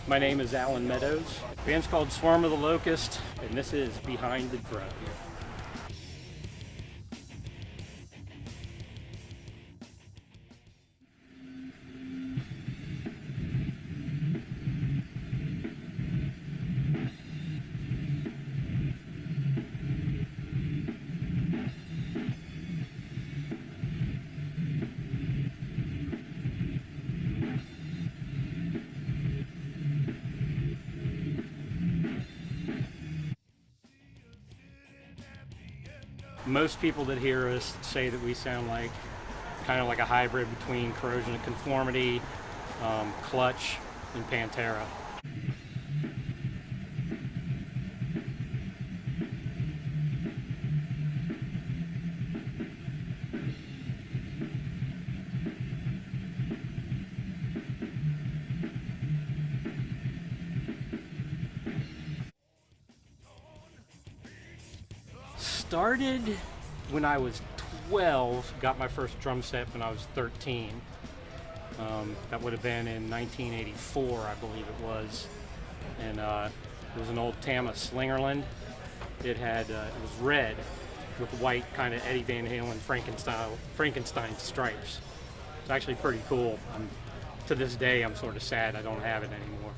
My name is Alan Meadows. The band's called SWARM of the Locust, and this is Behind the Drum. Most people that hear us say that we sound like kind of like a hybrid between Corrosion of Conformity, Clutch, and Pantera. Started when I was 12, got my first drum set when I was 13. That would have been in 1984, I believe it was. And it was an old Tama Slingerland. It was red with white kind of Eddie Van Halen Frankenstein stripes. It's actually pretty cool. To this day, I'm sort of sad I don't have it anymore.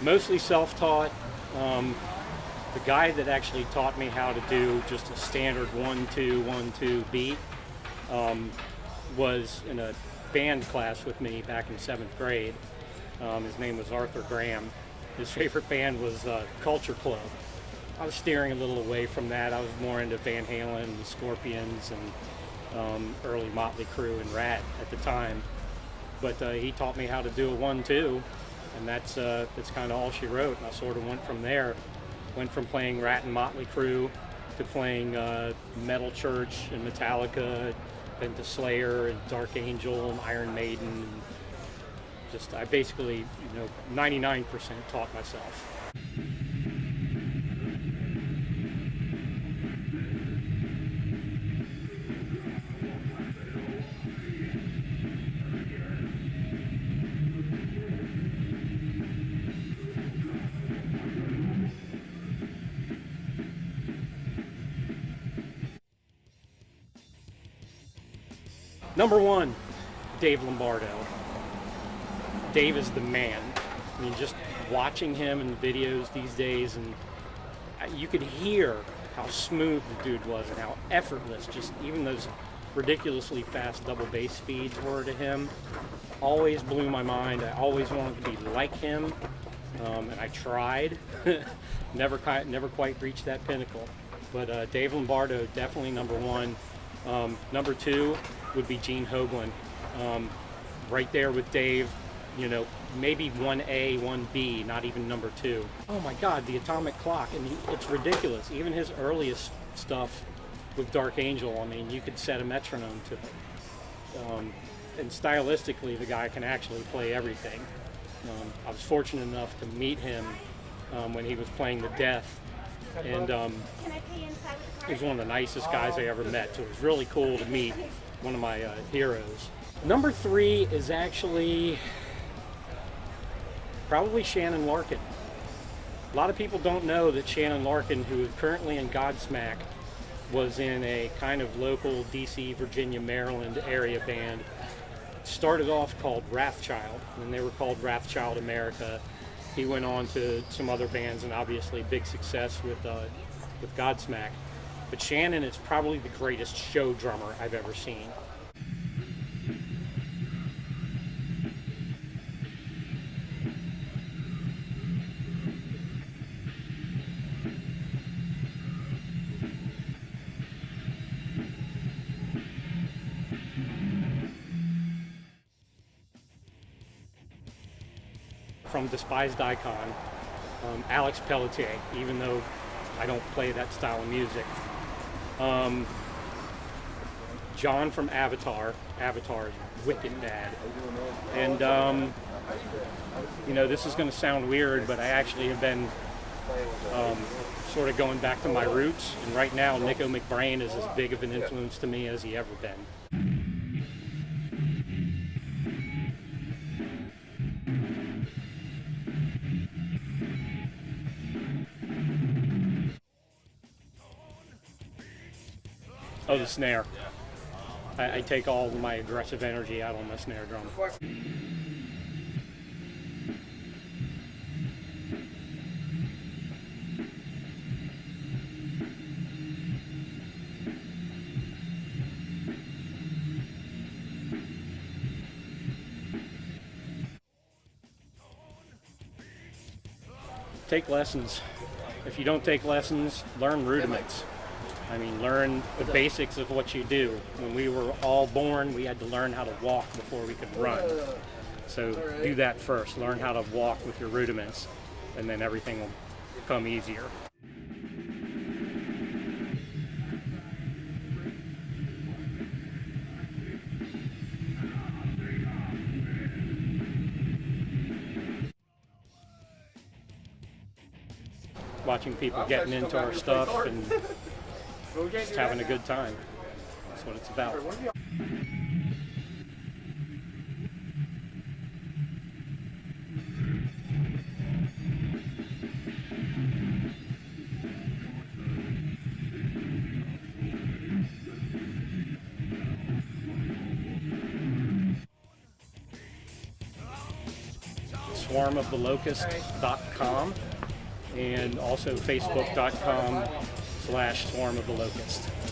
Mostly self-taught. The guy that actually taught me how to do just a standard 1-2, 1-2 beat was in a band class with me back in 7th grade. His name was Arthur Graham. His favorite band was Culture Club. I was steering a little away from that. I was more into Van Halen and the Scorpions and early Motley Crue and Rat at the time. But he taught me how to do a 1-2. And that's kind of all she wrote. And I sort of went from there. Went from playing Rat and Motley Crue to playing Metal Church and Metallica, then to Slayer and Dark Angel and Iron Maiden. And I basically, 99% taught myself. Number 1, Dave Lombardo. Dave is the man. I mean, just watching him in the videos these days, and you could hear how smooth the dude was and how effortless just even those ridiculously fast double bass speeds were to him. Always blew my mind. I always wanted to be like him, and I tried. Never quite reached that pinnacle. But Dave Lombardo, definitely number 1. Number 2 would be Gene Hoglan. Right there with Dave, maybe 1A, 1B, not even number 2. Oh my God, the Atomic Clock. I mean, it's ridiculous. Even his earliest stuff with Dark Angel, I mean, you could set a metronome to it. And stylistically, the guy can actually play everything. I was fortunate enough to meet him when he was playing the Death. And he was one of the nicest guys I ever met, so it was really cool to meet one of my heroes. Number 3 is actually probably Shannon Larkin. A lot of people don't know that Shannon Larkin, who is currently in Godsmack, was in a kind of local DC, Virginia, Maryland area band. Started off called Wrathchild, and they were called Wrathchild America. He went on to some other bands, and obviously big success with Godsmack. But Shannon is probably the greatest show drummer I've ever seen. From Despised Icon, Alex Pelletier, even though I don't play that style of music. John from Avatar. Avatar is wicked bad. And, you know, this is going to sound weird, but I actually have been sort of going back to my roots. And right now, Nico McBrain is as big of an influence to me as he ever been. Oh, the snare. I take all my aggressive energy out on the snare drum. Take lessons. If you don't take lessons, learn rudiments. I mean, learn the basics of what you do. When we were all born, we had to learn how to walk before we could run. So do that first. Learn how to walk with your rudiments, and then everything will come easier. Watching people getting into our stuff and just having a good time. That's what it's about. SWARMOFTHELOCUST.com and also Facebook.com/SWARMOFTHELOCUST.